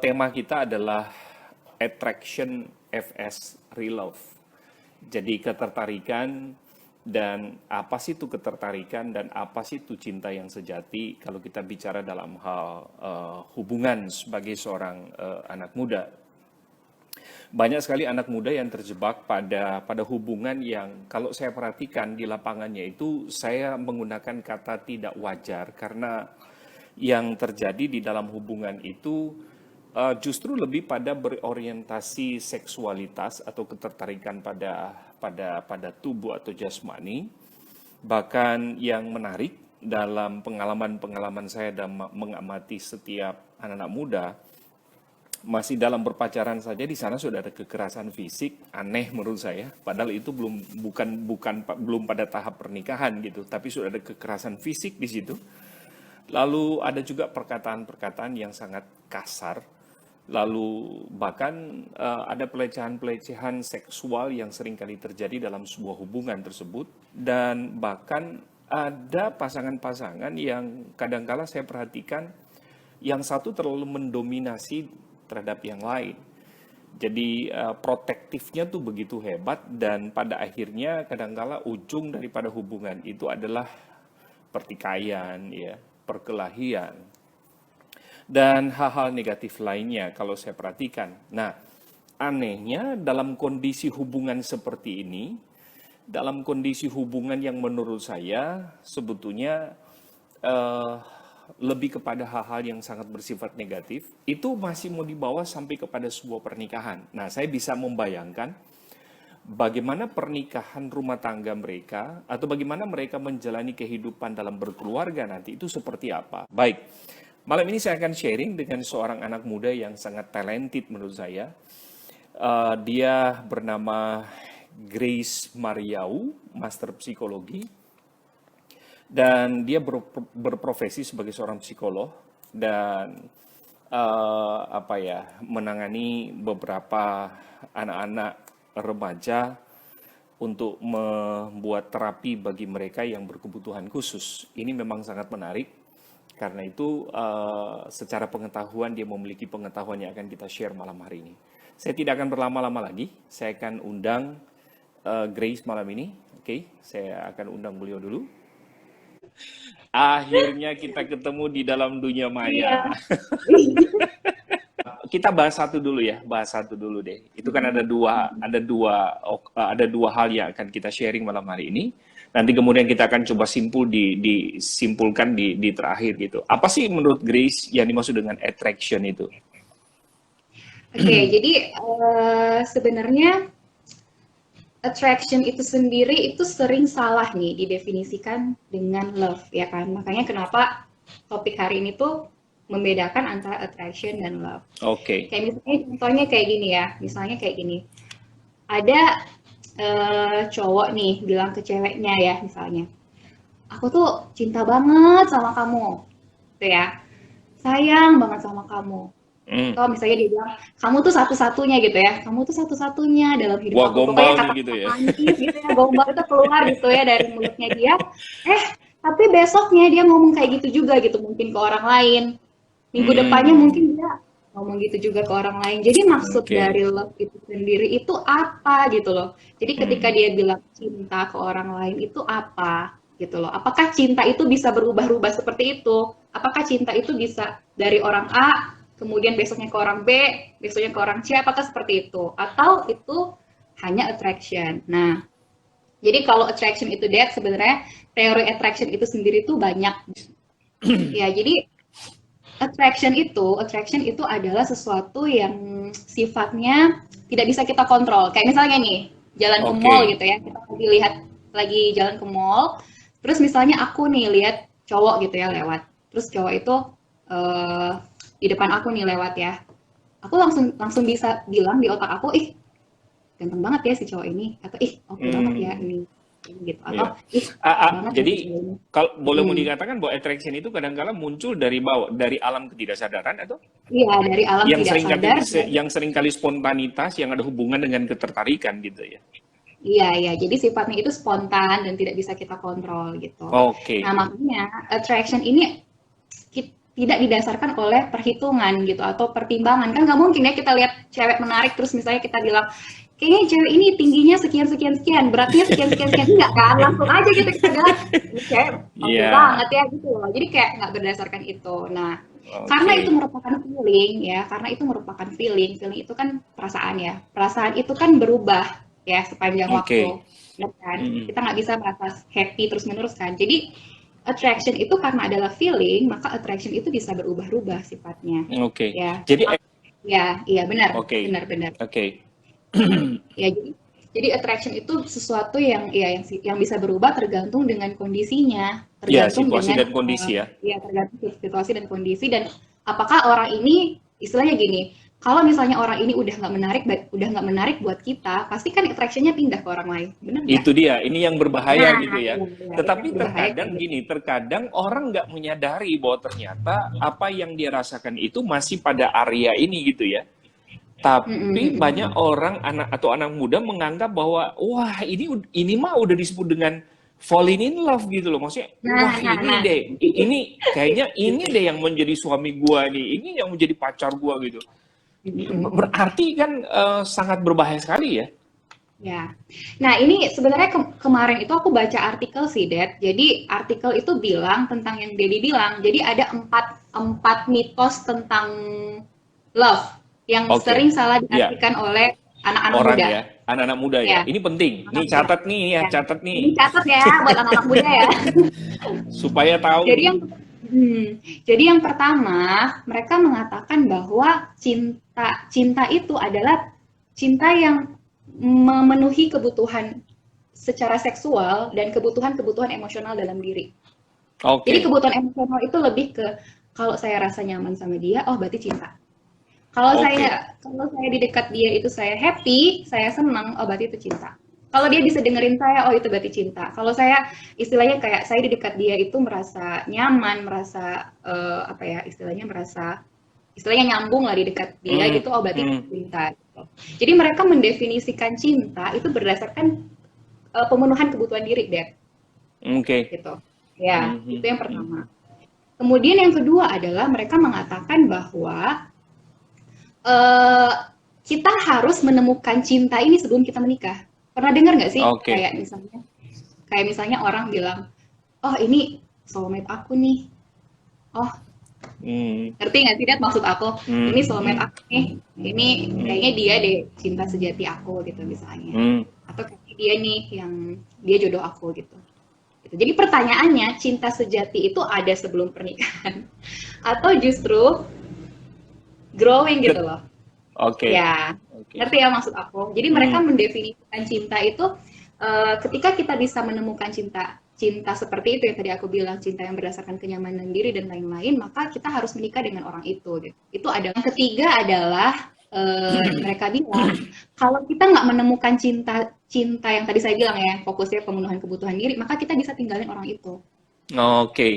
Tema kita adalah attraction FS Relove. Jadi ketertarikan dan apa sih itu ketertarikan dan apa sih itu cinta yang sejati kalau kita bicara dalam hal hubungan sebagai seorang anak muda. Banyak sekali anak muda yang terjebak pada hubungan yang kalau saya perhatikan di lapangannya itu saya menggunakan kata tidak wajar karena yang terjadi di dalam hubungan itu justru lebih pada berorientasi seksualitas atau ketertarikan pada tubuh atau jasmani. Bahkan yang menarik dalam pengalaman-pengalaman saya dalam mengamati setiap anak-anak muda, masih dalam berpacaran saja di sana sudah ada kekerasan fisik, aneh menurut saya. Padahal itu belum pada tahap pernikahan gitu, tapi sudah ada kekerasan fisik di situ. Lalu ada juga perkataan-perkataan yang sangat kasar. Lalu bahkan ada pelecehan-pelecehan seksual yang seringkali terjadi dalam sebuah hubungan tersebut. Dan bahkan ada pasangan-pasangan yang kadangkala saya perhatikan yang satu terlalu mendominasi terhadap yang lain. Jadi protektifnya tuh begitu hebat dan pada akhirnya kadangkala ujung daripada hubungan itu adalah pertikaian, ya, perkelahian, dan hal-hal negatif lainnya kalau saya perhatikan. Nah, anehnya dalam kondisi hubungan seperti ini, dalam kondisi hubungan yang menurut saya sebetulnya eh, lebih kepada hal-hal yang sangat bersifat negatif, itu masih mau dibawa sampai kepada sebuah pernikahan. Nah, saya bisa membayangkan bagaimana pernikahan rumah tangga mereka atau bagaimana mereka menjalani kehidupan dalam berkeluarga nanti itu seperti apa. Baik, malam ini saya akan sharing dengan seorang anak muda yang sangat talented menurut saya. Dia bernama Grace Mariau, Master Psikologi, dan dia berprofesi sebagai seorang psikolog dan menangani beberapa anak-anak remaja untuk membuat terapi bagi mereka yang berkebutuhan khusus. Ini memang sangat menarik karena itu secara pengetahuan dia memiliki pengetahuan yang akan kita share malam hari ini. Saya tidak akan berlama-lama lagi, saya akan undang Grace malam ini. Oke, saya akan undang beliau dulu. Akhirnya kita ketemu di dalam dunia Iya. maya. Kita bahas satu dulu ya, bahas satu dulu deh. Itu kan ada dua hal yang akan kita sharing malam hari ini. Nanti kemudian kita akan coba disimpulkan di terakhir gitu. Apa sih menurut Grace yang dimaksud dengan attraction itu? Oke, jadi sebenarnya attraction itu sendiri itu sering salah nih didefinisikan dengan love ya kan. Makanya kenapa topik hari ini tuh membedakan antara attraction dan love. Oke. Kayak misalnya contohnya kayak gini ya, misalnya kayak gini. Ada cowok nih bilang ke ceweknya ya misalnya, aku tuh cinta banget sama kamu, gitu ya, sayang banget sama kamu. Hmm. Atau misalnya dia bilang, kamu tuh satu-satunya gitu ya, kamu tuh satu-satunya dalam hidup Wah, aku. Pokoknya gombal nih gitu kata-kata ya. manis gitu ya, gombal itu keluar gitu ya dari mulutnya dia. Eh, tapi besoknya dia ngomong kayak gitu juga gitu mungkin ke orang lain. Minggu depannya Hmm. mungkin dia ngomong gitu juga ke orang lain. Jadi maksud Oke. dari love itu sendiri itu apa gitu loh. Jadi ketika Hmm. dia bilang cinta ke orang lain itu apa gitu loh. Apakah cinta itu bisa berubah-ubah seperti itu? Apakah cinta itu bisa dari orang A, kemudian besoknya ke orang B, besoknya ke orang C, apakah seperti itu? Atau itu hanya attraction? Nah, jadi kalau attraction itu dead, sebenarnya teori attraction itu sendiri tuh banyak. Ya, jadi attraction itu adalah sesuatu yang sifatnya tidak bisa kita kontrol. Kayak misalnya nih, jalan ke mall Oke. gitu ya, kita lagi jalan ke mall, terus misalnya aku nih lihat cowok gitu ya lewat, terus cowok itu eh, di depan aku nih lewat ya, aku langsung langsung bisa bilang di otak aku, ih ganteng banget ya si cowok ini, atau ih oke banget ya Hmm. ini gitu, atau Iya. ih cakep banget ya si Jadi cowok ini. kalau boleh mau Hmm. dikatakan bahwa attraction itu kadang-kala muncul dari bawah, dari alam ketidaksadaran atau Iya, dari alam yang tidak seringkali sadar dan yang seringkali spontanitas yang ada hubungan dengan ketertarikan gitu ya. iya, iya. Jadi sifatnya itu spontan dan tidak bisa kita kontrol gitu. Nah, Oke. makanya attraction ini tidak didasarkan oleh perhitungan gitu atau pertimbangan. Kan nggak mungkin ya kita lihat cewek menarik terus misalnya kita bilang kayaknya cewek ini tingginya sekian sekian sekian, beratnya sekian sekian sekian, enggak kan? Langsung aja gitu kita bilang ini cewek oke Iya, banget ya gitu loh. Jadi kayak nggak berdasarkan itu. Nah, karena itu oke, merupakan feeling ya, karena itu merupakan feeling. Feeling itu kan perasaan ya. Perasaan itu kan berubah ya sepanjang oke. waktu. Ya kan? Mm, Kita nggak bisa merasa happy terus-menerus kan. Jadi attraction itu karena adalah feeling, maka attraction itu bisa berubah-ubah sifatnya. oke. Ya. Jadi, Ya, iya benar, oke, benar-benar. oke. Ya, jadi attraction itu sesuatu yang ya yang bisa berubah tergantung dengan kondisinya, Ya, tergantung situasi dengan dan kondisi ya. ya tergantung situasi dan kondisi dan apakah orang ini istilahnya gini, kalau misalnya orang ini udah nggak menarik buat kita, pasti kan attraction-nya pindah ke orang lain, benar nggak? Itu dia, ini yang berbahaya Nah, gitu ya. iya, iya, itu yang Tetapi berbahaya kayak terkadang gitu. gini, terkadang orang nggak menyadari bahwa ternyata apa yang dia rasakan itu masih pada area ini gitu ya. Mm, mm, Tapi mm, banyak mm. orang anak atau anak muda menganggap bahwa wah ini mah udah disebut dengan falling in love gitu loh. Maksudnya Nah, wah nah, ini nah. deh, ini kayaknya ini deh yang menjadi suami gua nih, ini yang menjadi pacar gua gitu. Mm, mm, mm, mm. Berarti kan sangat berbahaya sekali ya. Ya. Nah, ini sebenarnya kemarin itu aku baca artikel sih, Dad. Jadi artikel itu bilang tentang yang Dedi bilang. Jadi ada empat mitos tentang love yang sering Oke. salah Ya, diartikan oleh anak-anak orang muda. ya, anak-anak muda ya. Ya, Ini penting. Nih anak muda. catat nih ya, Ya. catat nih Ini catat ya buat anak-anak muda ya. supaya tahu Jadi nih. yang hmm, jadi yang pertama, mereka mengatakan bahwa cinta itu adalah cinta yang memenuhi kebutuhan secara seksual dan kebutuhan-kebutuhan emosional dalam diri. Jadi Oke. kebutuhan emosional itu lebih ke kalau saya rasa nyaman sama dia, oh berarti cinta. Oke. Kalau saya di dekat dia itu saya happy, saya senang, oh berarti itu cinta. Kalau dia bisa dengerin saya, oh itu berarti cinta. Kalau saya istilahnya kayak saya di dekat dia itu merasa nyaman, merasa apa ya istilahnya merasa istilahnya nyambung lah di dekat dia Hmm, gitu, oh berarti itu hmm, cinta. Gitu. Jadi mereka mendefinisikan cinta itu berdasarkan pemenuhan kebutuhan diri, Dad. oke. Gitu. Ya, Hmm, itu hmm, yang hmm. pertama. Kemudian yang kedua adalah mereka mengatakan bahwa eh, kita harus menemukan cinta ini sebelum kita menikah. Pernah dengar nggak sih Oke. kayak misalnya orang bilang, oh ini soulmate aku nih, oh Hmm, ngerti nggak sih Dad maksud aku? hmm, Ini soulmate hmm, aku nih, ini hmm, kayaknya dia deh cinta sejati aku gitu misalnya. hmm. Atau kayaknya dia nih yang dia jodoh aku gitu. Gitu. Jadi pertanyaannya, cinta sejati itu ada sebelum pernikahan atau justru growing gitu Ket- loh? Oke. Ya, Oke. ngerti ya maksud aku. Jadi mereka Hmm. mendefinisikan cinta itu ketika kita bisa menemukan cinta seperti itu yang tadi aku bilang, cinta yang berdasarkan kenyamanan diri dan lain-lain, maka kita harus menikah dengan orang itu. Gitu. Itu ada. Yang ketiga adalah mereka bilang kalau kita nggak menemukan cinta yang tadi saya bilang ya, fokusnya pemenuhan kebutuhan diri, maka kita bisa tinggalin orang itu. Oke.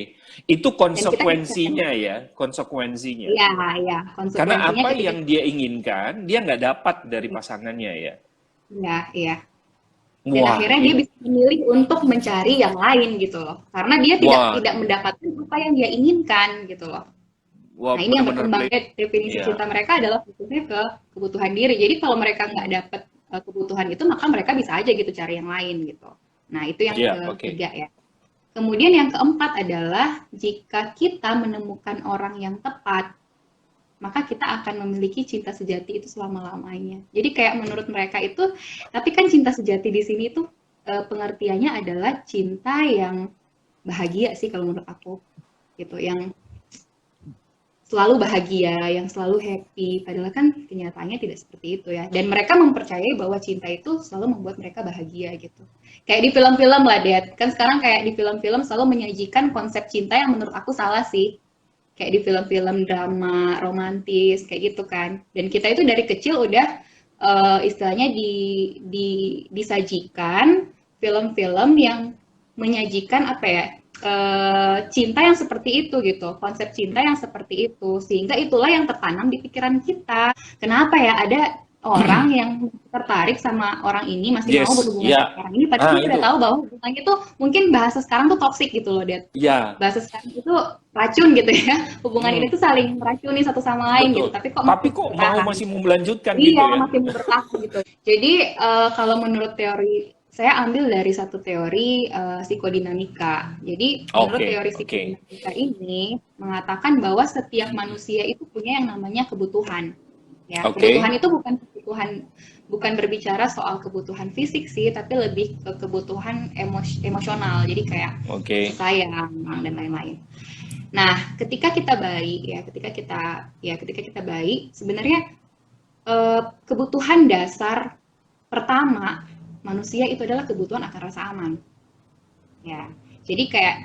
Itu Dan kita bisa, konsekuensinya ya, konsekuensinya. ya, ya, Karena konsekuensinya apa ketika, yang dia inginkan, dia nggak dapat dari pasangannya ya. ya, ya. Dan Wah, akhirnya dia bisa memilih untuk mencari yang lain gitu loh. Karena dia tidak wah, tidak mendapatkan apa yang dia inginkan gitu loh. wah, Nah, ini yang benar-benar berkembang definisi ya, cinta mereka adalah fokusnya ke kebutuhan diri. Jadi kalau mereka nggak dapat kebutuhan itu, maka mereka bisa aja gitu cari yang lain gitu. Nah, itu yang ya, oke. ketiga ya. Kemudian yang keempat adalah jika kita menemukan orang yang tepat, maka kita akan memiliki cinta sejati itu selama-lamanya. Jadi kayak menurut mereka itu, tapi kan cinta sejati di sini tuh pengertiannya adalah cinta yang bahagia sih kalau menurut aku, gitu, yang selalu bahagia, yang selalu happy. Padahal kan kenyataannya tidak seperti itu ya. Dan mereka mempercayai bahwa cinta itu selalu membuat mereka bahagia gitu. Kayak di film-film lah, Dad. Kan sekarang kayak di film-film selalu menyajikan konsep cinta yang menurut aku salah sih. Kayak di film-film drama, romantis, kayak gitu kan. Dan kita itu dari kecil udah istilahnya disajikan film-film yang menyajikan apa ya, cinta yang seperti itu gitu, konsep cinta yang seperti itu, sehingga itulah yang tertanam di pikiran kita. Kenapa ya ada orang yang tertarik sama orang ini masih mau Yes, berhubungan sama ya. orang ini, padahal Ah, dia udah itu. tahu bahwa hubungannya itu mungkin bahasa sekarang tuh toxic gitu loh, Dad. Ya, Bahasa sekarang itu racun gitu ya. Hubungan Hmm, ini tuh saling meracuni satu sama lain gitu. betul. Tapi kok Tapi masih kok mau bertahan? masih mau melanjutkan gitu Iya, ya? masih mau bertahan gitu. Jadi kalau menurut teori saya ambil dari satu teori psikodinamika. Jadi menurut Oke, teori oke, psikodinamika ini mengatakan bahwa setiap manusia itu punya yang namanya kebutuhan. Ya, kebutuhan oke, itu bukan berbicara soal kebutuhan fisik sih, tapi lebih ke kebutuhan emosional. Jadi kayak kasih oke. sayang dan lain-lain. Nah, ketika kita bayi ya, ketika kita bayi, sebenarnya kebutuhan dasar pertama manusia itu adalah kebutuhan akan rasa aman. Ya, jadi kayak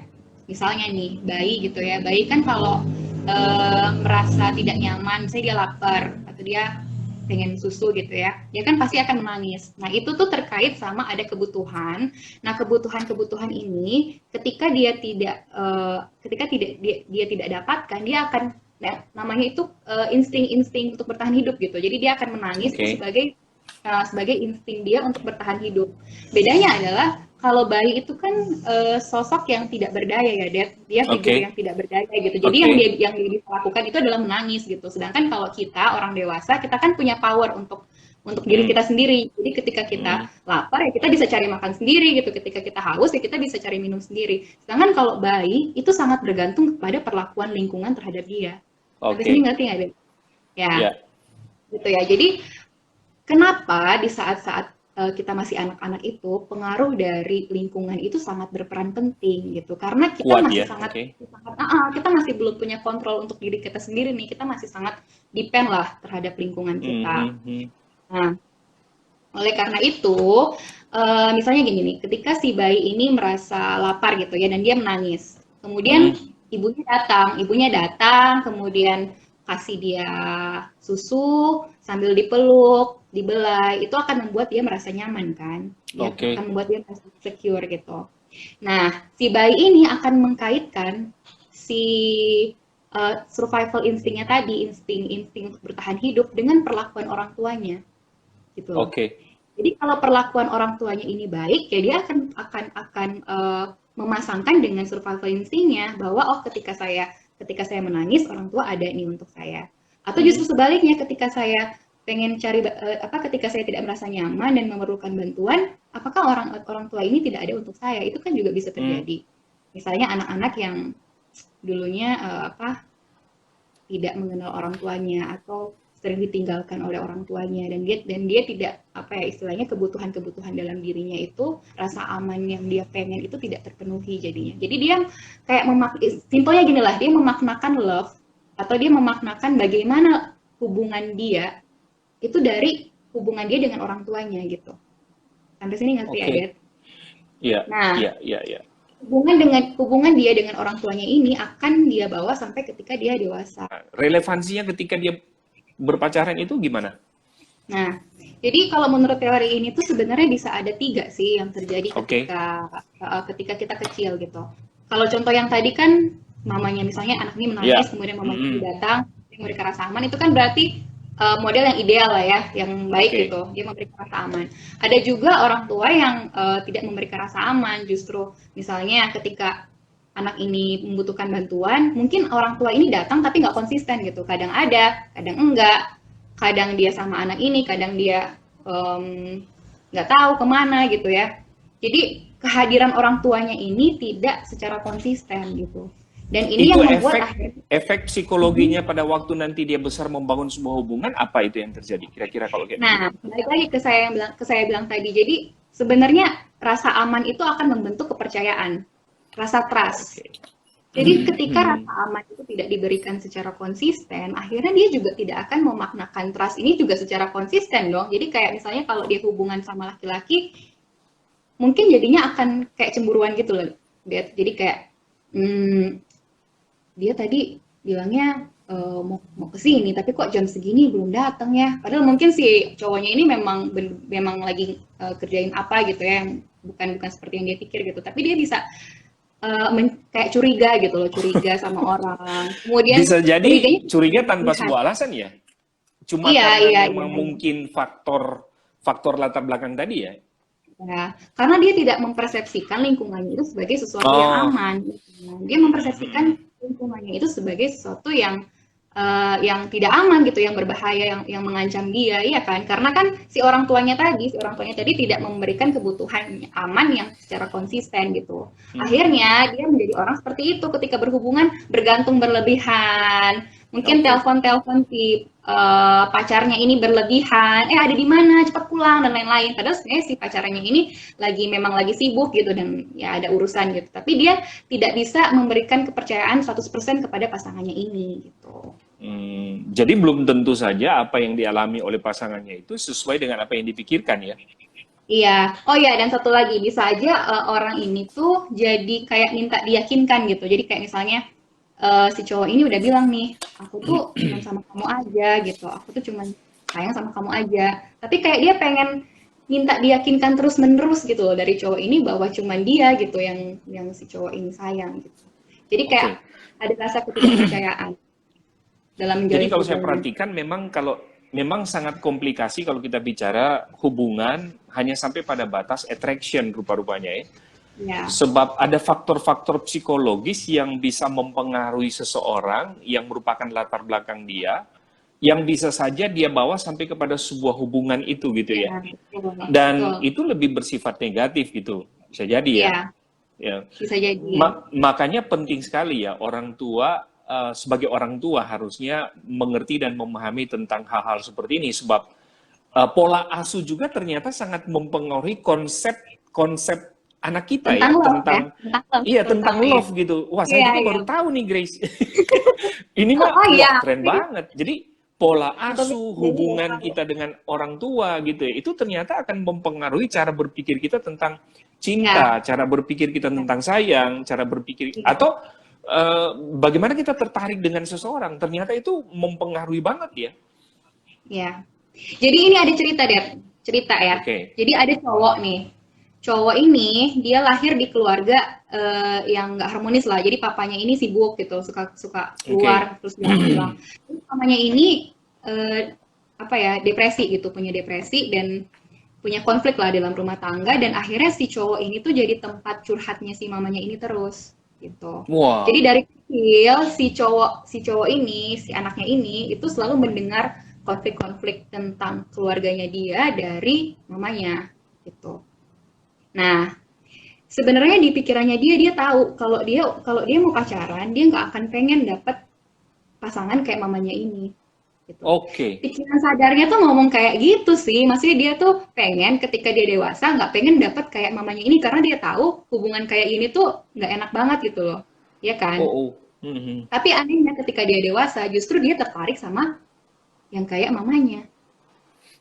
misalnya nih bayi gitu ya, bayi kan kalau merasa tidak nyaman, misalnya dia lapar atau dia pengen susu gitu ya, dia kan pasti akan menangis. Nah itu tuh terkait sama ada kebutuhan. Nah kebutuhan-kebutuhan ini ketika dia tidak dapatkan, dia akan namanya itu insting-insting untuk bertahan hidup gitu. Jadi dia akan menangis itu Oke, sebagai insting dia untuk bertahan hidup. Bedanya adalah kalau bayi itu kan sosok yang tidak berdaya ya, dia figur yang oke, tidak berdaya gitu. Jadi oke. yang dia bisa lakukan itu adalah menangis gitu. Sedangkan kalau kita orang dewasa, kita kan punya power untuk diri Hmm, kita sendiri. Jadi ketika kita hmm, lapar ya kita bisa cari makan sendiri gitu. Ketika kita haus ya kita bisa cari minum sendiri. Sedangkan kalau bayi itu sangat bergantung kepada perlakuan lingkungan terhadap dia. Sampai sini oke. ngerti nggak, Dek? Ya, Ya, gitu ya. Jadi kenapa di saat-saat kita masih anak-anak itu pengaruh dari lingkungan itu sangat berperan penting gitu karena kita kuat masih ya. sangat Oke. kita masih belum punya kontrol untuk diri kita sendiri nih, kita masih sangat depend lah terhadap lingkungan Hmm, kita. hmm, hmm, Nah, oleh karena itu misalnya gini nih, ketika si bayi ini merasa lapar gitu ya dan dia menangis, kemudian hmm. ibunya datang kemudian kasih dia susu sambil dipeluk, dibelai, itu akan membuat dia merasa nyaman kan, dia akan Oke, membuat dia merasa secure gitu. Nah, si bayi ini akan mengkaitkan si survival instingnya tadi, insting untuk bertahan hidup dengan perlakuan orang tuanya gitu loh. oke. Jadi kalau perlakuan orang tuanya ini baik, ya dia akan memasangkan dengan survival instingnya bahwa oh ketika saya menangis orang tua ada nih untuk saya. Atau Hmm, justru sebaliknya ketika saya pengen cari ketika saya tidak merasa nyaman dan memerlukan bantuan, apakah orang orang tua ini tidak ada untuk saya? Itu kan juga bisa hmm. terjadi. Misalnya anak-anak yang dulunya tidak mengenal orang tuanya atau sering ditinggalkan oleh orang tuanya dan dia tidak apa ya istilahnya kebutuhan-kebutuhan dalam dirinya itu rasa aman yang dia pengen itu tidak terpenuhi jadinya. Jadi dia kayak simpelnya gini lah, dia memaknakan love atau dia memaknakan bagaimana hubungan dia itu dari hubungan dia dengan orang tuanya gitu. Sampai sini ngerti ya, Oke. Det? Iya, Nah, iya, iya, iya. hubungan dia dengan orang tuanya ini akan dia bawa sampai ketika dia dewasa. Nah, relevansinya ketika dia berpacaran itu gimana? Nah, jadi kalau menurut teori ini tuh sebenarnya bisa ada tiga sih yang terjadi Oke. ketika kita kecil gitu. Kalau contoh yang tadi kan mamanya misalnya anak ini menangis, Iya. kemudian mamanya ini Hmm, datang, dia memberikan rasa aman, itu kan berarti model yang ideal lah ya, yang baik oke. gitu, dia memberikan rasa aman. Ada juga orang tua yang tidak memberikan rasa aman, justru misalnya ketika anak ini membutuhkan bantuan, mungkin orang tua ini datang tapi nggak konsisten gitu, kadang ada, kadang enggak, kadang dia sama anak ini, kadang dia nggak tahu kemana gitu ya. Jadi kehadiran orang tuanya ini tidak secara konsisten gitu. Dan ini Itu yang membuat efek akhirnya efek psikologinya pada waktu nanti dia besar membangun sebuah hubungan apa itu yang terjadi kira-kira kalau kayak begitu? nah, balik lagi ke saya bilang tadi. Jadi sebenarnya rasa aman itu akan membentuk kepercayaan, rasa trust. Oke. Jadi ketika Hmm, rasa aman itu tidak diberikan secara konsisten, akhirnya dia juga tidak akan memaknakan trust ini juga secara konsisten dong. Jadi kayak misalnya kalau dia hubungan sama laki-laki, mungkin jadinya akan kayak cemburuan gitu loh. Jadi kayak hmm, dia tadi bilangnya mau ke sini, tapi kok jam segini belum datang ya. Padahal mungkin si cowoknya ini memang lagi kerjain apa gitu ya, yang bukan bukan seperti yang dia pikir gitu. Tapi dia bisa kayak curiga gitu loh, curiga sama orang. Kemudian bisa jadi curiganya curiga tanpa berlebihan. sebuah alasan ya. Cuma Iya, karena iya, iya, memang iya. mungkin faktor faktor latar belakang tadi ya. Ya, karena dia tidak mempersepsikan lingkungannya itu sebagai sesuatu yang Oh. aman. Gitu. Dia mempersepsikan Hmm, lingkungannya itu sebagai sesuatu yang tidak aman gitu, yang berbahaya, yang mengancam dia, iya kan? Karena kan si orang tuanya tadi tidak memberikan kebutuhan aman yang secara konsisten gitu. Akhirnya dia menjadi orang seperti itu ketika berhubungan bergantung berlebihan. Mungkin Oke. telepon-telepon si pacarnya ini berlebihan, ada di mana, cepat pulang dan lain-lain. Padahal sebenarnya si pacarnya ini memang lagi sibuk gitu dan ya ada urusan gitu. Tapi dia tidak bisa memberikan kepercayaan 100% kepada pasangannya ini gitu. Jadi belum tentu saja apa yang dialami oleh pasangannya itu sesuai dengan apa yang dipikirkan ya. Iya. Oh iya, dan satu lagi, bisa aja orang ini tuh jadi kayak minta diyakinkan gitu. Jadi kayak misalnya si cowok ini udah bilang nih, aku tuh cuman sama kamu aja gitu. Aku tuh cuman sayang sama kamu aja. Tapi kayak dia pengen minta diyakinkan terus-menerus gitu loh dari cowok ini bahwa cuman dia gitu yang si cowok ini sayang gitu. Jadi kayak Oke. ada rasa ketidakpercayaan dalam Jadi menjalin kalau saya hubungan. perhatikan memang sangat komplikasi kalau kita bicara hubungan hanya sampai pada batas attraction rupa-rupanya ya. Ya, Sebab ada faktor-faktor psikologis yang bisa mempengaruhi seseorang yang merupakan latar belakang dia, yang bisa saja dia bawa sampai kepada sebuah hubungan itu gitu ya. ya, betul, Dan betul. itu lebih bersifat negatif gitu, bisa jadi ya. Iya, Ya. bisa jadi. Makanya penting sekali ya orang tua sebagai orang tua harusnya mengerti dan memahami tentang hal-hal seperti ini sebab pola asuh juga ternyata sangat mempengaruhi konsep konsep anak kita Tentang ya love ya, tentang tentang love iya tentang terutama ya. love gitu. Wah, saya Iya, juga iya. baru tahu nih Grace. Ini Oh, mah oh wah iya, keren banget. Jadi pola atau asuh jadi nggak hubungan tahu. kita dengan orang tua gitu ya, itu ternyata akan mempengaruhi cara berpikir kita tentang cinta, Ya, cara berpikir kita ya, tentang sayang, cara berpikir iya, atau bagaimana kita tertarik dengan seseorang. Ternyata itu mempengaruhi banget ya. iya. Jadi ini ada cerita deh, cerita ya. Oke. Jadi ada cowok nih. Cowok ini dia lahir di keluarga yang nggak harmonis lah. Jadi papanya ini sibuk gitu, suka suka Oke. keluar terus jarang pulang. Terus mamanya ini apa ya, depresi gitu, punya depresi dan punya konflik lah dalam rumah tangga dan akhirnya si cowok ini tuh jadi tempat curhatnya si mamanya ini terus gitu. Jadi Wow. dari kecil si cowok ini, si anaknya ini itu selalu mendengar konflik-konflik tentang keluarganya dia dari mamanya gitu. Nah, sebenarnya di pikirannya dia tahu kalau dia mau pacaran, dia nggak akan pengen dapet pasangan kayak mamanya ini gitu. Oke. Pikiran sadarnya tuh ngomong kayak gitu sih, maksudnya dia tuh pengen ketika dia dewasa nggak pengen dapet kayak mamanya ini karena dia tahu hubungan kayak ini tuh nggak enak banget gitu loh, ya Oh, kan? oh. Mhm. Tapi anehnya ketika dia dewasa justru dia tertarik sama yang kayak mamanya.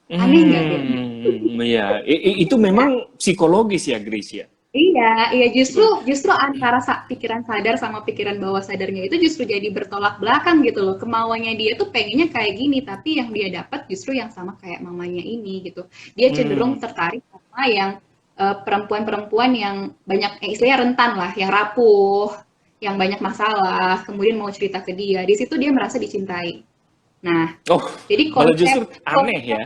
Aneh nggak tuh? Ya, itu memang psikologis ya, Grace ya. Iya, iya justru Psikologis. justru antara pikiran sadar sama pikiran bawah sadarnya itu justru jadi bertolak belakang gitu loh. Kemauannya dia tuh pengennya kayak gini, tapi yang dia dapat justru yang sama kayak mamanya ini gitu. Dia cenderung Hmm. tertarik sama yang perempuan-perempuan yang banyak, istilahnya rentan lah, yang rapuh, yang banyak masalah, kemudian mau cerita ke dia. Di situ dia merasa dicintai. Nah, Oh, jadi malah konsep justru aneh ya.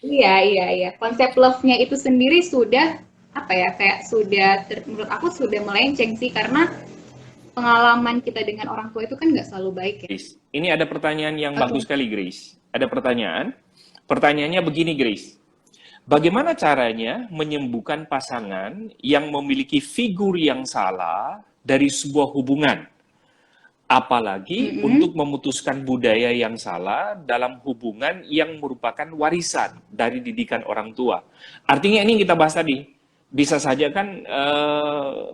iya, iya, iya. Konsep love-nya itu sendiri sudah apa ya? Kayak sudah menurut aku sudah melenceng sih karena pengalaman kita dengan orang tua itu kan nggak selalu baik ya. Grace, ini ada pertanyaan yang Oke. bagus sekali, Grace. Ada pertanyaan. Pertanyaannya begini, Grace. Bagaimana caranya menyembuhkan pasangan yang memiliki figur yang salah dari sebuah hubungan? Apalagi untuk Mm-mm. memutuskan budaya yang salah dalam hubungan yang merupakan warisan dari didikan orang tua. Artinya ini yang kita bahas tadi. Bisa saja kan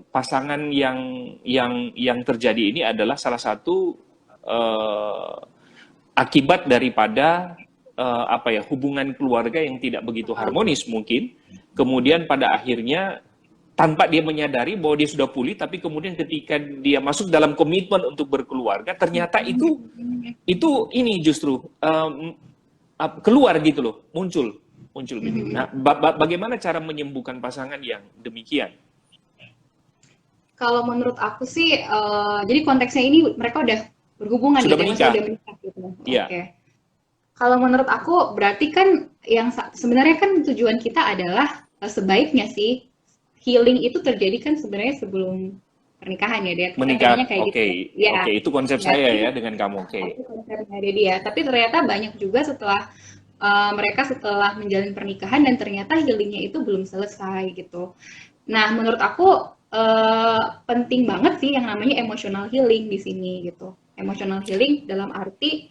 pasangan yang terjadi ini adalah salah satu eh, akibat daripada apa ya hubungan keluarga yang tidak begitu harmonis mungkin. Kemudian pada akhirnya tanpa dia menyadari bahwa dia sudah pulih, tapi kemudian ketika dia masuk dalam komitmen untuk berkeluarga, ternyata itu ini justru keluar gitu loh, muncul muncul gitu. Nah, bagaimana cara menyembuhkan pasangan yang demikian? Kalau menurut aku sih, jadi konteksnya ini mereka udah berhubungan Sudah gitu ya, maksudnya udah menikah? menikah gitu. Iya. Oke. Kalau menurut aku berarti kan yang sebenarnya kan tujuan kita adalah sebaiknya sih healing itu terjadi kan sebenarnya sebelum pernikahan ya dia. Menikah, Katanya kayak oke, gitu. Ya, oke, itu konsep ya, saya ya dengan kamu, oke. itu konsepnya ada dia. Tapi ternyata banyak juga setelah mereka setelah menjalin pernikahan dan ternyata healingnya itu belum selesai gitu. Nah, menurut aku penting banget sih yang namanya emotional healing di sini gitu. Emotional healing dalam arti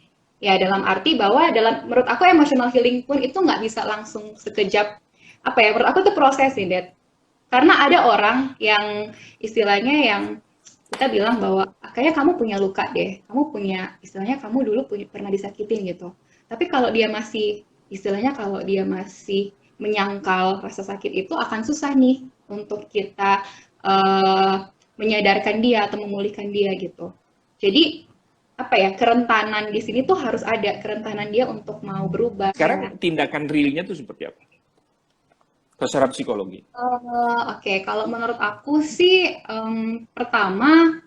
bahwa menurut aku emotional healing pun itu nggak bisa langsung sekejap apa ya, menurut aku itu proses sih, Det. Karena ada orang yang istilahnya yang kita bilang bahwa kayaknya kamu punya luka deh, kamu punya istilahnya kamu dulu pernah disakitin gitu. Tapi kalau dia masih menyangkal rasa sakit itu akan susah nih untuk kita menyadarkan dia atau memulihkan dia gitu. Jadi apa ya, kerentanan di sini tuh harus ada kerentanan dia untuk mau berubah ya. Sekarang tindakan realnya tuh seperti apa? Secara psikologi. Oke, kalau menurut aku sih pertama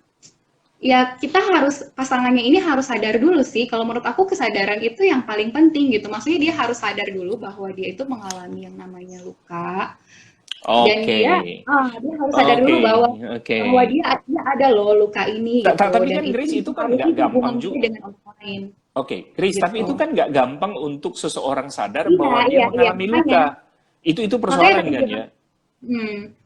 ya kita pasangannya ini harus sadar dulu sih. Kalau menurut aku kesadaran itu yang paling penting gitu. Maksudnya dia harus sadar dulu bahwa dia itu mengalami yang namanya luka dan Oke, dia harus sadar oke, dulu bahwa oke. dia ada loh luka ini gitu Tapi dan kan itu Grace itu kan mempengaruhi nggak gampang hubungan juga. dia dengan orang lain Oke, Grace, tapi gitu. itu kan nggak gampang untuk seseorang sadar Iya, bahwa dia iya, iya, mengalami makanya. luka. Itu Makanya persoalan tadi kan ya?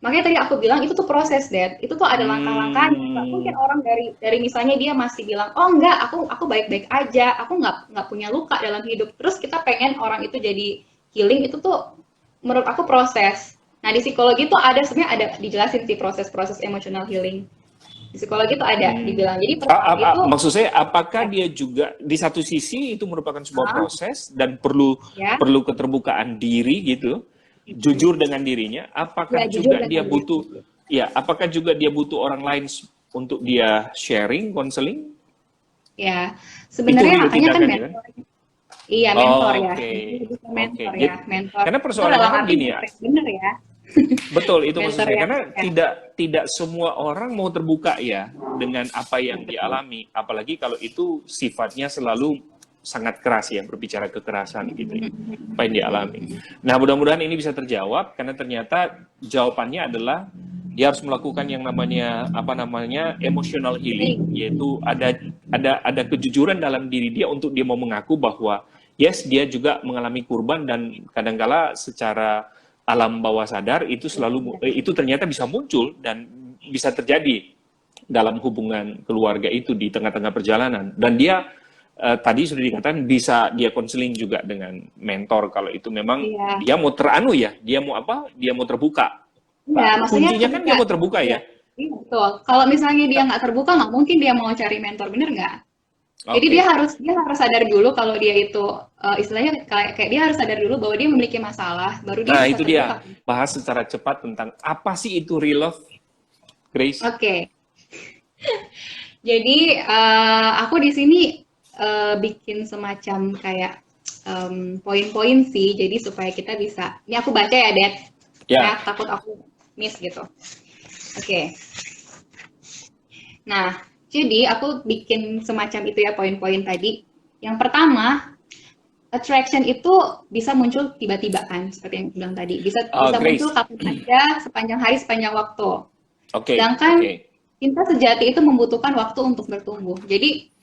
makanya tadi aku bilang itu tuh proses, Dad. Itu tuh ada langkah-langkahnya. Nggak mungkin Hmm, orang dari misalnya dia masih bilang, oh enggak, aku baik-baik aja, aku nggak punya luka dalam hidup. Terus kita pengen orang itu jadi healing, itu tuh menurut aku proses. Nah di psikologi tuh sebenarnya ada dijelasin sih proses-proses emotional healing. Di psikologi tuh ada hmm. dibilang. Jadi pertama itu, Maksud saya, apakah ya, dia juga di satu sisi itu merupakan sebuah ah, proses dan perlu ya, perlu keterbukaan diri gitu, jujur dengan dirinya. ya Apakah jujur juga dia dengan diri butuh, sendiri. ya, apakah juga dia butuh orang lain untuk dia sharing, konseling? Ya, Itu sebenarnya real makanya kan tindakannya kan? mentor. Iya, mentor ya. Oke, Ini lebih ke oke. mentor ya, mentor. Karena Mentor persoalannya dalam kan arti gini ya, mentor yang benar ya. betul itu maksud Mentor saya. yang Karena ya, tidak semua orang mau terbuka ya dengan apa yang betul. dialami, apalagi kalau itu sifatnya selalu sangat keras ya, berbicara kekerasan gitu ya, apa yang dialami. Nah, mudah-mudahan ini bisa terjawab karena ternyata jawabannya adalah dia harus melakukan yang namanya apa namanya emotional healing, Ini, yaitu ada kejujuran dalam diri dia untuk dia mau mengaku bahwa yes, dia juga mengalami kurban dan kadangkala secara alam bawah sadar itu itu ternyata bisa muncul dan bisa terjadi dalam hubungan keluarga itu di tengah-tengah perjalanan. Dan dia tadi sudah dikatakan bisa dia konseling juga dengan mentor kalau itu memang iya, dia mau dia mau apa, dia mau terbuka. iya, maksudnya Kuncinya kan ketika, dia mau terbuka iya, ya. iya betul. Kalau misalnya dia nggak terbuka, nggak mungkin dia mau cari mentor, bener nggak? Jadi Oke. dia harus sadar dulu kalau dia itu istilahnya kayak dia harus sadar dulu bahwa dia memiliki masalah, baru dia Nah, bisa itu terbuka. dia. Bahas secara cepat tentang apa sih itu real love, Grace? Oke, jadi aku di sini bikin semacam kayak poin-poin sih, jadi supaya kita bisa. Ini aku baca ya, Dad. Ya, Ya. takut aku miss gitu. Oke. Nah, jadi aku bikin semacam itu ya poin-poin tadi. Yang pertama, attraction itu bisa muncul tiba-tiba kan, seperti yang aku bilang tadi. Bisa muncul Grace. kapan aja, sepanjang hari, sepanjang waktu. Oke, Sedangkan oke. cinta sejati itu membutuhkan waktu untuk bertumbuh. Jadi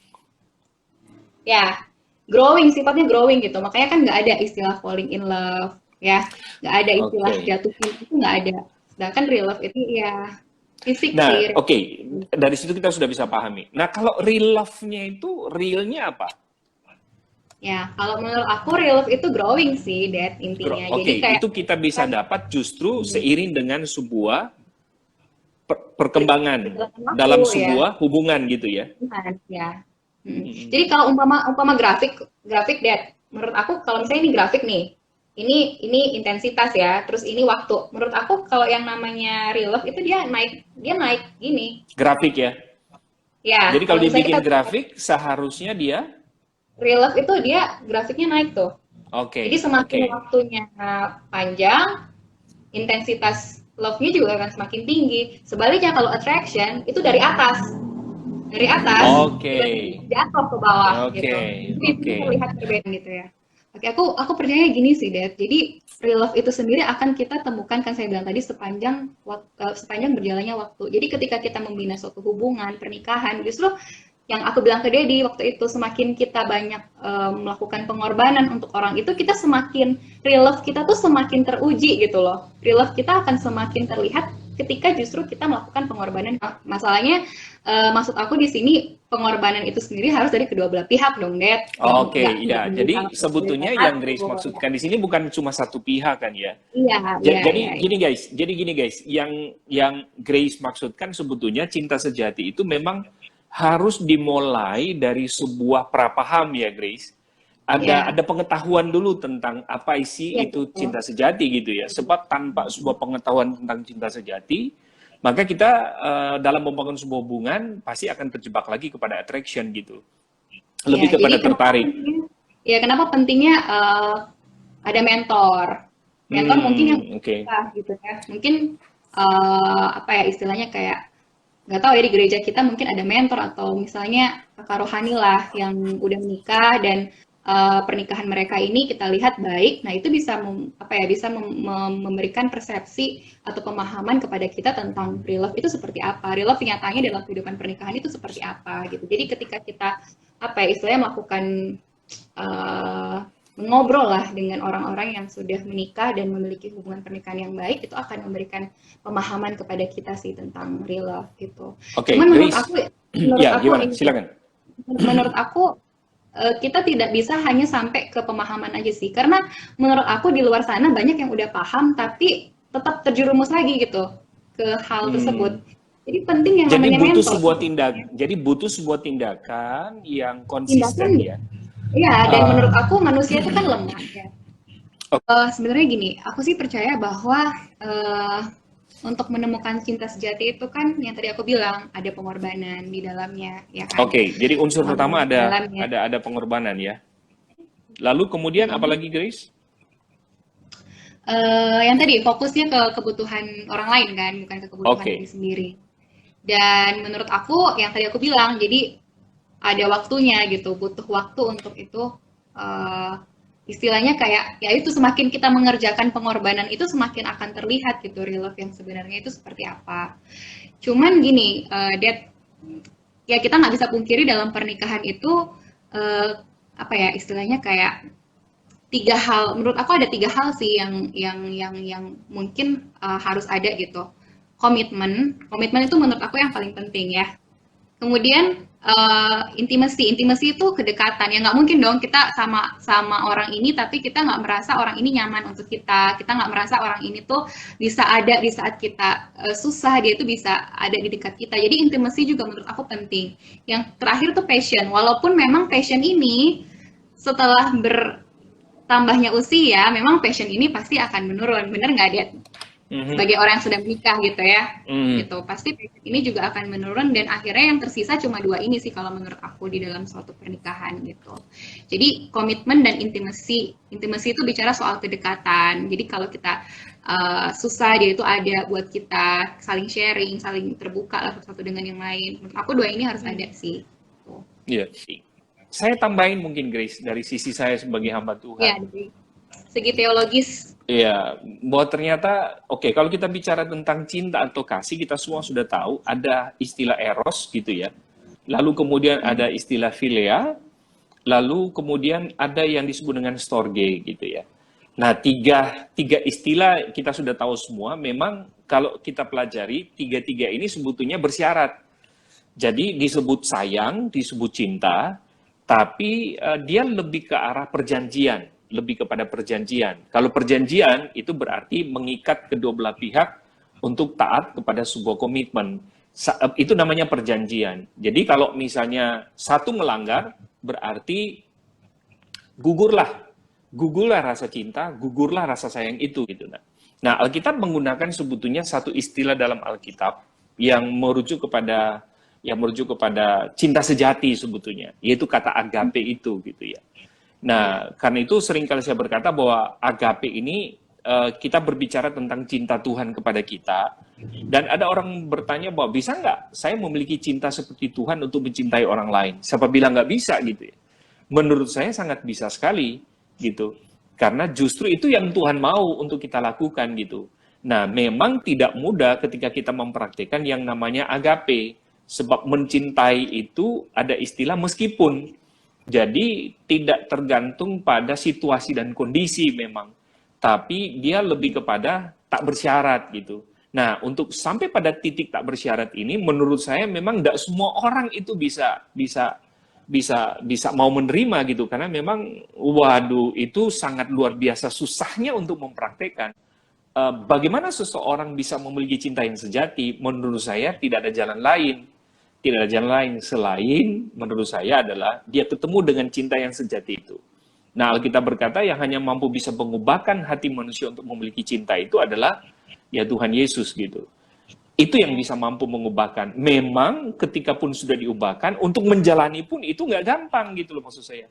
ya growing, sifatnya growing gitu. Makanya kan nggak ada istilah falling in love, ya. Nggak ada istilah Oke. jatuh cinta itu nggak ada. Sedangkan real love itu ya fisik Nah, sih. oke. Dari situ kita sudah bisa pahami. Nah, kalau real love-nya itu realnya apa? Ya, kalau menurut aku real love itu growing sih, Dad, intinya. Oke, Jadi kayak itu kita bisa kan dapat justru hmm, seiring dengan sebuah perkembangan berjalan waktu dalam ya. sebuah hubungan gitu ya. Kan, ya. Mm-mm. Jadi kalau umpama grafik Dad, menurut aku kalau misalnya ini grafik nih, ini intensitas ya, terus ini waktu. Menurut aku kalau yang namanya real love itu dia naik gini. Grafik ya. Ya, Jadi kalau kalau misalnya dibikin kita grafik, seharusnya dia, real love itu dia grafiknya naik tuh. oke, Jadi semakin oke, waktunya panjang, intensitas love-nya juga akan semakin tinggi. Sebaliknya kalau attraction itu dari atas oke, tiba-tiba jatuh ke bawah oke, gitu. Jadi itu oke. terlihat berbeda gitu ya. Oke, aku percaya gini sih, Dad. Jadi real love itu sendiri akan kita temukan kan saya bilang tadi sepanjang berjalannya waktu. Jadi ketika kita membina suatu hubungan, pernikahan, justru yang aku bilang ke Dedi waktu itu semakin kita banyak melakukan pengorbanan untuk orang itu kita semakin real love kita tuh semakin teruji gitu loh. Real love kita akan semakin terlihat ketika justru kita melakukan pengorbanan. Masalahnya maksud aku di sini pengorbanan itu sendiri harus dari kedua belah pihak dong, Dad. Oke, Nggak ya. bisa Jadi langsung dari sebetulnya yang Grace satu. maksudkan di sini bukan cuma satu pihak kan ya. Iya, iya, Jadi iya. gini guys, yang Grace maksudkan sebetulnya cinta sejati itu memang harus dimulai dari sebuah prapaham ya Grace. Iya, Ada pengetahuan dulu tentang apa isi iya itu betul. cinta sejati gitu ya. Sebab tanpa sebuah pengetahuan tentang cinta sejati, maka kita dalam membangun sebuah hubungan pasti akan terjebak lagi kepada attraction gitu. Iya, Lebih jadi kepada tertarik. kenapa pentingnya ada mentor. Mentor mungkin yang Oke. kita gitu ya. Mungkin apa ya istilahnya kayak nggak tahu ya di gereja kita mungkin ada mentor atau misalnya kakak rohani lah yang udah menikah dan pernikahan mereka ini kita lihat baik, nah itu bisa memberikan persepsi atau pemahaman kepada kita tentang real love itu seperti apa, real love kenyataannya dalam kehidupan pernikahan itu seperti apa gitu. Jadi ketika kita apa ya istilahnya melakukan uh, mengobrol lah dengan orang-orang yang sudah menikah dan memiliki hubungan pernikahan yang baik itu akan memberikan pemahaman kepada kita sih tentang real love gitu. Oke, Cuman menurut Grace. aku menurut Ya, aku gimana? ini Silakan. menurut aku kita tidak bisa hanya sampai ke pemahaman aja sih karena menurut aku di luar sana banyak yang udah paham tapi tetap terjerumus lagi gitu ke hal tersebut. Hmm. Jadi penting yang Jadi namanya butuh mentor. sebuah tindakan yang Tindakan konsisten ya. ya dan menurut Uh, aku manusia itu kan lemah ya. oke, Sebenarnya gini, aku sih percaya bahwa uh, untuk menemukan cinta sejati itu kan yang tadi aku bilang ada pengorbanan di dalamnya, ya kan? Oke, jadi unsur pertama Pengorbanan di ada dalamnya. ada pengorbanan ya. Lalu kemudian Mm-mm. apalagi Grace? Yang tadi fokusnya ke kebutuhan orang lain kan, bukan ke kebutuhan diri Oke. sendiri. Dan menurut aku yang tadi aku bilang, jadi ada waktunya gitu, butuh waktu untuk itu. eh, Istilahnya kayak ya itu semakin kita mengerjakan pengorbanan itu semakin akan terlihat gitu real love yang sebenarnya itu seperti apa. Cuman gini, Dad, ya kita nggak bisa pungkiri dalam pernikahan itu eh, apa ya istilahnya kayak tiga hal. Menurut aku ada tiga hal sih yang mungkin harus ada gitu. Komitmen itu menurut aku yang paling penting ya. Kemudian intimasi itu kedekatan. Ya nggak mungkin dong kita sama sama orang ini, tapi kita nggak merasa orang ini nyaman untuk kita. Kita nggak merasa orang ini tuh bisa ada di saat kita susah, dia itu bisa ada di dekat kita. Jadi intimasi juga menurut aku penting. Yang terakhir tuh passion. Walaupun memang passion ini setelah bertambahnya usia, memang passion ini pasti akan menurun. Bener nggak, Dad? Mhm. Sebagai orang yang sudah menikah gitu ya Mhm. gitu pasti ini juga akan menurun dan akhirnya yang tersisa cuma dua ini sih kalau menurut aku di dalam suatu pernikahan gitu. Jadi komitmen dan intimasi itu bicara soal kedekatan. Jadi kalau kita susah dia itu ada buat kita saling sharing, saling terbuka lah satu dengan yang lain. Menurut aku dua ini harus ada sih. Iya. Saya tambahin mungkin Grace dari sisi saya sebagai hamba Ya Tuhan. dari segi teologis. Iya, bahwa ternyata, oke, kalau kita bicara tentang cinta atau kasih, kita semua sudah tahu ada istilah eros gitu ya. Lalu kemudian ada istilah philia, lalu kemudian ada yang disebut dengan storge gitu ya. Nah, tiga istilah kita sudah tahu semua, memang kalau kita pelajari, tiga-tiga ini sebetulnya bersyarat. Jadi disebut sayang, disebut cinta, tapi dia lebih ke arah perjanjian, lebih kepada perjanjian. Kalau perjanjian itu berarti mengikat kedua belah pihak untuk taat kepada sebuah komitmen. Itu namanya perjanjian. Jadi kalau misalnya satu melanggar, berarti gugurlah, gugurlah rasa cinta, gugurlah rasa sayang itu gitu. Nah, Alkitab menggunakan sebetulnya satu istilah dalam Alkitab yang merujuk kepada cinta sejati sebetulnya, yaitu kata agape itu gitu ya. Ya. Nah, karena itu seringkali saya berkata bahwa agape ini kita berbicara tentang cinta Tuhan kepada kita, dan ada orang bertanya bahwa bisa nggak saya memiliki cinta seperti Tuhan untuk mencintai orang lain? Siapa bilang nggak bisa gitu ya? Menurut saya sangat bisa sekali. gitu. Karena justru itu yang Tuhan mau untuk kita lakukan gitu. Nah, memang tidak mudah ketika kita mempraktikkan yang namanya agape. Sebab mencintai itu ada istilah meskipun. Jadi tidak tergantung pada situasi dan kondisi memang. Tapi dia lebih kepada tak bersyarat gitu. Nah, untuk sampai pada titik tak bersyarat ini, menurut saya memang tidak semua orang itu bisa mau menerima gitu, karena memang waduh itu sangat luar biasa susahnya untuk mempraktekkan. Bagaimana seseorang bisa memiliki cinta yang sejati? Menurut saya tidak ada jalan lain. Tidak ada jalan lain selain menurut saya adalah dia ketemu dengan cinta yang sejati itu. Nah, Alkitab berkata yang hanya mampu bisa mengubahkan hati manusia untuk memiliki cinta itu adalah ya Tuhan Yesus gitu. Itu yang bisa mampu mengubahkan. Memang ketika pun sudah diubahkan, untuk menjalani pun itu nggak gampang gitu loh maksud saya.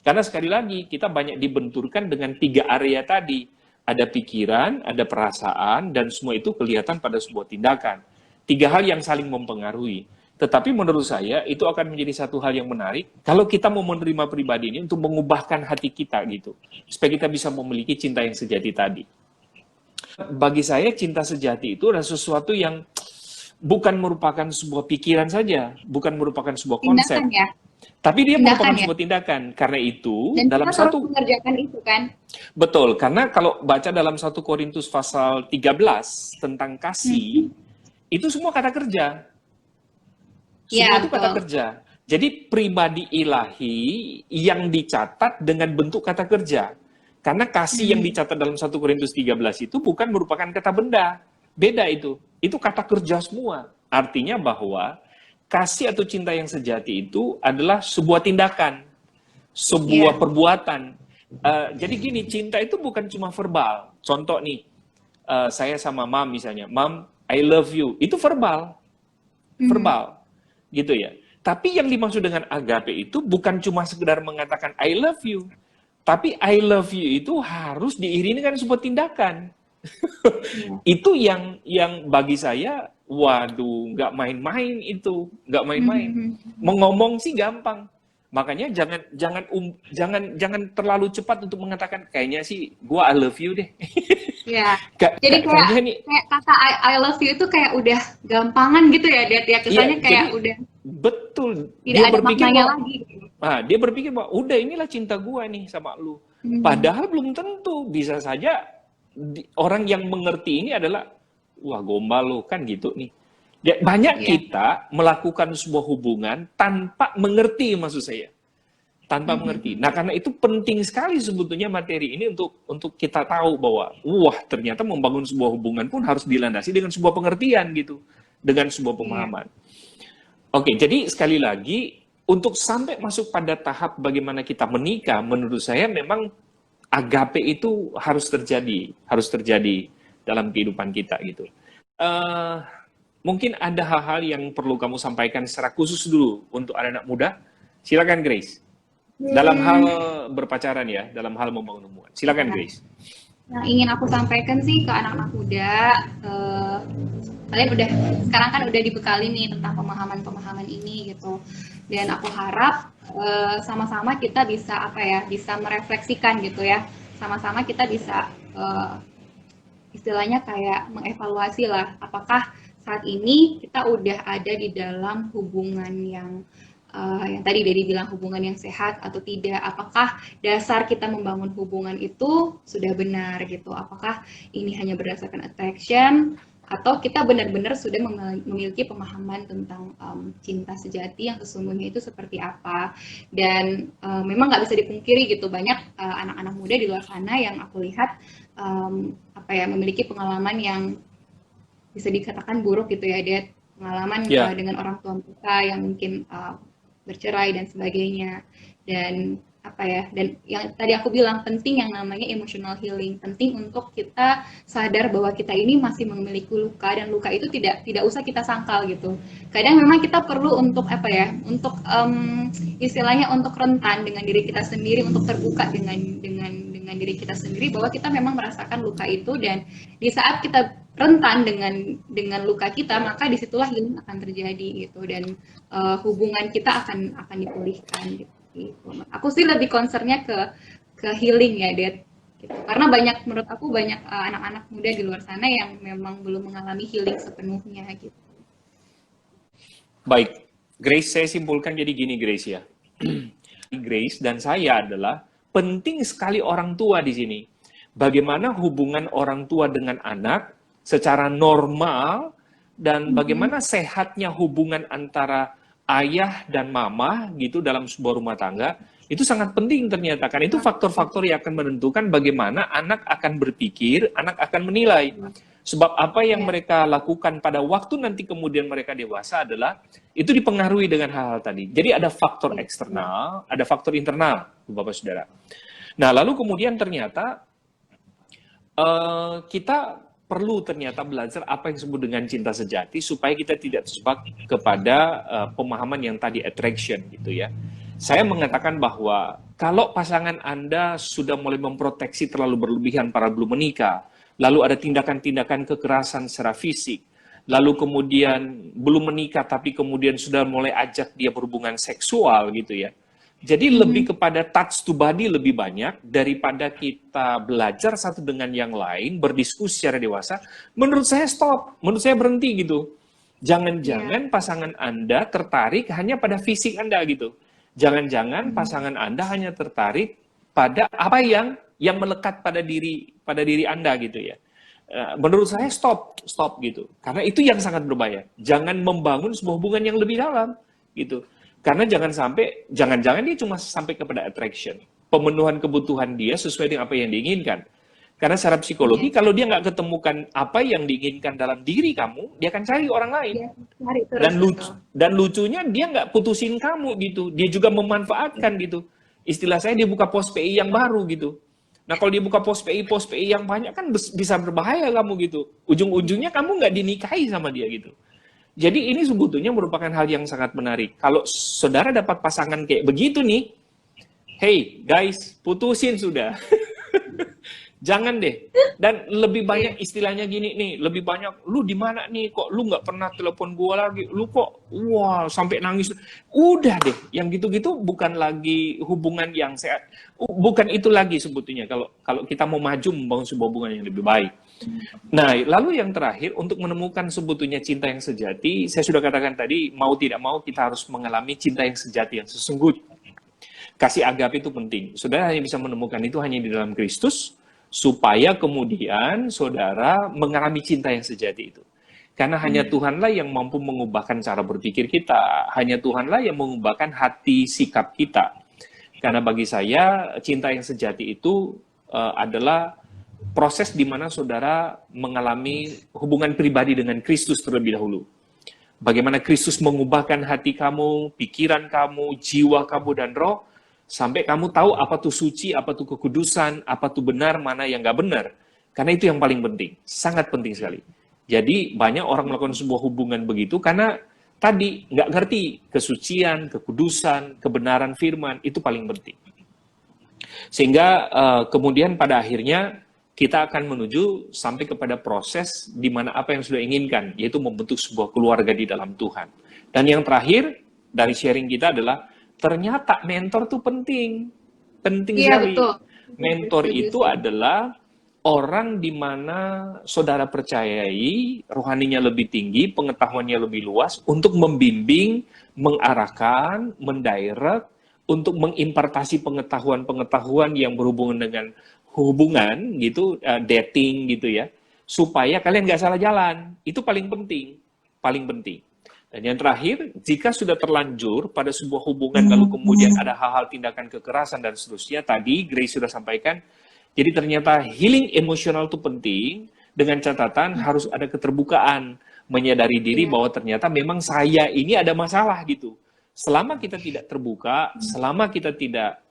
Karena sekali lagi, kita banyak dibenturkan dengan 3 area tadi. Ada pikiran, ada perasaan, dan semua itu kelihatan pada sebuah tindakan. 3 hal yang saling mempengaruhi. Tetapi menurut saya, itu akan menjadi satu hal yang menarik, kalau kita mau menerima pribadi ini untuk mengubahkan hati kita gitu. Supaya kita bisa memiliki cinta yang sejati tadi. Bagi saya cinta sejati itu adalah sesuatu yang bukan merupakan sebuah pikiran saja, bukan merupakan sebuah konsep, Tindakan ya, tapi dia tindakan merupakan ya. sebuah tindakan. Karena itu Dan dalam kita terus satu mengerjakan itu kan. betul, karena kalau baca dalam 1 Korintus pasal 13 tentang kasih, itu semua kata kerja. Semua Ya, itu kata betul. kerja. Jadi pribadi ilahi yang dicatat dengan bentuk kata kerja. Karena kasih yang dicatat dalam 1 Korintus 13 itu bukan merupakan kata benda. Beda itu. Itu kata kerja semua. Artinya bahwa kasih atau cinta yang sejati itu adalah sebuah tindakan, sebuah Iya. perbuatan. Jadi gini, cinta itu bukan cuma verbal. Contoh nih, saya sama Mam misalnya, Mam, I love you. Itu verbal. Verbal. Gitu ya. Tapi yang dimaksud dengan agape itu bukan cuma sekedar mengatakan I love you. Tapi I love you itu harus diiringi dengan sebuah tindakan. Iya. Itu yang bagi saya, waduh, nggak main-main itu, nggak main-main. Ngomong sih gampang. Makanya jangan terlalu cepat untuk mengatakan kayaknya sih gua I love you deh. Iya. Jadi kayak kata I love you itu kayak udah gampangan gitu ya, Det, ya. Kesannya kayak udah betul. tidak ada maknanya lagi. Dia berpikir bahwa udah inilah cinta gua nih sama lu. Padahal belum tentu. Bisa saja orang yang mengerti ini adalah wah gombal lu kan gitu nih. Banyak kita melakukan sebuah hubungan tanpa mengerti maksud saya. Tanpa mengerti. Nah, karena itu penting sekali sebetulnya materi ini untuk kita tahu bahwa wah ternyata membangun sebuah hubungan pun harus dilandasi dengan sebuah pengertian gitu, dengan sebuah pemahaman. Oke, jadi sekali lagi untuk sampai masuk pada tahap bagaimana kita menikah, menurut saya memang agape itu harus terjadi dalam kehidupan kita gitu. Mungkin ada hal-hal yang perlu kamu sampaikan secara khusus dulu untuk anak-anak muda. Silakan Grace. Dalam hal berpacaran ya, dalam hal membangun hubungan. Silakan Grace. Yang ingin aku sampaikan sih ke anak-anak muda, kalian sekarang kan udah dibekali nih tentang pemahaman-pemahaman ini gitu. Dan aku harap sama-sama kita bisa bisa merefleksikan gitu ya. Sama-sama kita bisa istilahnya kayak mengevaluasi lah, apakah saat ini kita udah ada di dalam hubungan yang tadi Dedi bilang hubungan yang sehat atau tidak, apakah dasar kita membangun hubungan itu sudah benar gitu, apakah ini hanya berdasarkan attraction atau kita benar-benar sudah memiliki pemahaman tentang cinta sejati yang sesungguhnya itu seperti apa. Dan memang nggak bisa dipungkiri gitu, banyak anak-anak muda di luar sana yang aku lihat memiliki pengalaman yang bisa dikatakan buruk gitu ya, dia pengalaman dengan orang tua mereka yang mungkin bercerai dan sebagainya. Dan dan yang tadi aku bilang penting yang namanya emotional healing, penting untuk kita sadar bahwa kita ini masih memiliki luka, dan luka itu tidak usah kita sangkal gitu. Kadang memang kita perlu untuk untuk istilahnya untuk rentan dengan diri kita sendiri, untuk terbuka dengan diri kita sendiri bahwa kita memang merasakan luka itu, dan di saat kita rentan dengan luka kita, maka disitulah healing akan terjadi gitu, dan hubungan kita akan dipulihkan gitu. Aku sih lebih concernnya ke ke healing ya, Det. Gitu. Karena menurut aku banyak anak-anak muda di luar sana yang memang belum mengalami healing sepenuhnya gitu. Baik, Grace, saya simpulkan jadi gini, Grace ya. Grace dan saya adalah penting sekali orang tua di sini. Bagaimana hubungan orang tua dengan anak secara normal dan bagaimana sehatnya hubungan antara ayah dan mama gitu dalam sebuah rumah tangga itu sangat penting ternyata kan itu faktor-faktor yang akan menentukan bagaimana anak akan berpikir, anak akan menilai. Sebab apa yang mereka lakukan pada waktu nanti kemudian mereka dewasa adalah itu dipengaruhi dengan hal-hal tadi. Jadi ada faktor eksternal, ada faktor internal, Bapak Saudara. Nah, lalu kemudian ternyata kita perlu ternyata belajar apa yang disebut dengan cinta sejati supaya kita tidak terjebak kepada pemahaman yang tadi attraction gitu ya. Saya mengatakan bahwa kalau pasangan Anda sudah mulai memproteksi terlalu berlebihan para belum menikah, lalu ada tindakan-tindakan kekerasan secara fisik, lalu kemudian belum menikah tapi kemudian sudah mulai ajak dia berhubungan seksual gitu ya. Jadi lebih kepada touch to body lebih banyak daripada kita belajar satu dengan yang lain, berdiskusi secara dewasa. Menurut saya stop, menurut saya berhenti gitu. Jangan-jangan pasangan Anda tertarik hanya pada fisik Anda gitu. Jangan-jangan pasangan Anda hanya tertarik pada apa yang melekat pada diri Anda gitu ya. Menurut saya stop gitu. Karena itu yang sangat berbahaya. Jangan membangun sebuah hubungan yang lebih dalam gitu. Karena jangan-jangan dia cuma sampai kepada attraction. Pemenuhan kebutuhan dia sesuai dengan apa yang diinginkan. Karena secara psikologi, kalau dia nggak ketemukan apa yang diinginkan dalam diri kamu, dia akan cari orang lain. Dan lucunya dia nggak putusin kamu gitu. Dia juga memanfaatkan gitu. Istilah saya dia buka pos PI yang baru gitu. Nah kalau dia buka pos PI yang banyak kan bisa berbahaya kamu gitu. Ujung-ujungnya kamu nggak dinikahi sama dia gitu. Jadi ini sebetulnya merupakan hal yang sangat menarik. Kalau saudara dapat pasangan kayak begitu nih, hey guys, putusin sudah. Jangan deh. Dan lebih banyak istilahnya gini nih, lebih banyak, lu di mana nih, kok lu nggak pernah telepon gua lagi, lu kok, wah sampai nangis. Udah deh, yang gitu-gitu bukan lagi hubungan yang sehat. Bukan itu lagi sebetulnya kalau kita mau maju membangun sebuah hubungan yang lebih baik. Nah, lalu yang terakhir, untuk menemukan sebetulnya cinta yang sejati, saya sudah katakan tadi, mau tidak mau kita harus mengalami cinta yang sejati, yang sesungguhnya. Kasih agape itu penting. Saudara hanya bisa menemukan itu hanya di dalam Kristus, supaya kemudian saudara mengalami cinta yang sejati itu. Karena hanya Tuhanlah yang mampu mengubahkan cara berpikir kita, hanya Tuhanlah yang mengubahkan hati sikap kita. Karena bagi saya, cinta yang sejati itu adalah proses di mana saudara mengalami hubungan pribadi dengan Kristus terlebih dahulu. Bagaimana Kristus mengubahkan hati kamu, pikiran kamu, jiwa kamu, dan roh, sampai kamu tahu apa tuh suci, apa tuh kekudusan, apa tuh benar, mana yang nggak benar. Karena itu yang paling penting, sangat penting sekali. Jadi banyak orang melakukan sebuah hubungan begitu karena tadi nggak ngerti kesucian, kekudusan, kebenaran firman, itu paling penting. Sehingga kemudian pada akhirnya kita akan menuju sampai kepada proses di mana apa yang sudah inginkan, yaitu membentuk sebuah keluarga di dalam Tuhan. Dan yang terakhir dari sharing kita adalah ternyata mentor tuh penting sekali. Betul. Mentor itu adalah orang di mana saudara percayai, rohaninya lebih tinggi, pengetahuannya lebih luas, untuk membimbing, mengarahkan, mendirect, untuk mengimpartasi pengetahuan-pengetahuan yang berhubungan dengan hubungan gitu, dating gitu ya, supaya kalian nggak salah jalan. Itu paling penting, paling penting. Dan yang terakhir, jika sudah terlanjur pada sebuah hubungan lalu kemudian ada hal-hal tindakan kekerasan dan seterusnya, tadi Grace sudah sampaikan, jadi ternyata healing emosional itu penting, dengan catatan harus ada keterbukaan, menyadari diri bahwa ternyata memang saya ini ada masalah gitu. Selama kita tidak terbuka, selama kita tidak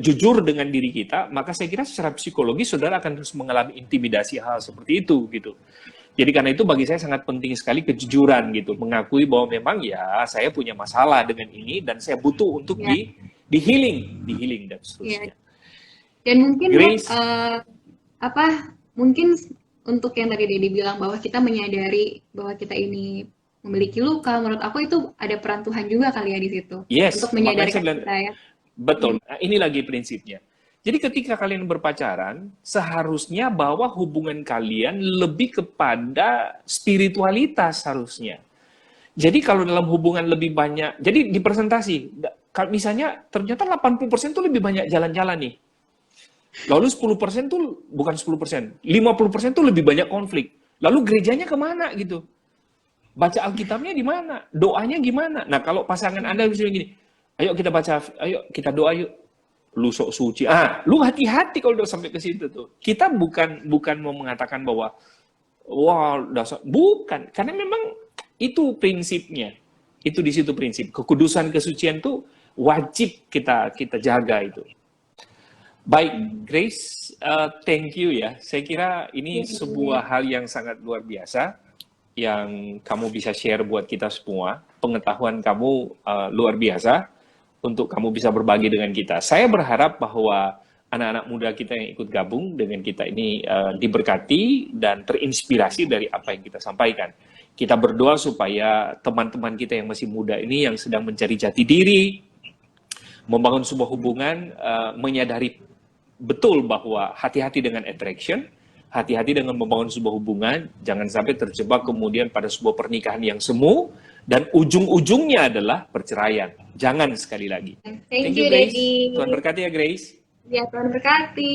jujur dengan diri kita, maka saya kira secara psikologi saudara akan terus mengalami intimidasi hal seperti itu gitu. Jadi karena itu bagi saya sangat penting sekali kejujuran gitu, mengakui bahwa memang ya saya punya masalah dengan ini dan saya butuh untuk di healing dan seterusnya. Dan mungkin Grace, mungkin untuk yang tadi Dedi bilang bahwa kita menyadari bahwa kita ini memiliki luka, menurut aku itu ada peran Tuhan juga kali ya di situ. yes, untuk menyadari kita ya. Betul. Nah, ini lagi prinsipnya. Jadi ketika kalian berpacaran, seharusnya bawa hubungan kalian lebih kepada spiritualitas harusnya. Jadi kalau dalam hubungan lebih banyak, jadi dipresentasi, misalnya ternyata 80% tuh lebih banyak jalan-jalan nih. Lalu 10% tuh, bukan 10%, 50% tuh lebih banyak konflik. Lalu gerejanya kemana gitu? Baca Alkitabnya di mana? Doanya gimana? Nah kalau pasangan Anda misalnya gini, ayo kita baca, ayo kita doa yuk. Lu sok suci. Lu hati-hati kalau udah sampai ke situ tuh. Kita bukan mau mengatakan bahwa wah dasar, bukan, karena memang itu prinsipnya. Itu di situ prinsip. Kekudusan, kesucian tuh wajib kita jaga itu. Baik, Grace, thank you ya. Saya kira ini sebuah hal yang sangat luar biasa yang kamu bisa share buat kita semua. Pengetahuan kamu luar biasa untuk kamu bisa berbagi dengan kita. Saya berharap bahwa anak-anak muda kita yang ikut gabung dengan kita ini diberkati dan terinspirasi dari apa yang kita sampaikan. Kita berdoa supaya teman-teman kita yang masih muda ini yang sedang mencari jati diri, membangun sebuah hubungan, menyadari betul bahwa hati-hati dengan attraction, hati-hati dengan membangun sebuah hubungan, jangan sampai terjebak kemudian pada sebuah pernikahan yang semu, dan ujung-ujungnya adalah perceraian. Jangan sekali lagi. Thank you, Grace. Daddy. Tuhan berkati ya, Grace. Ya, Tuhan berkati.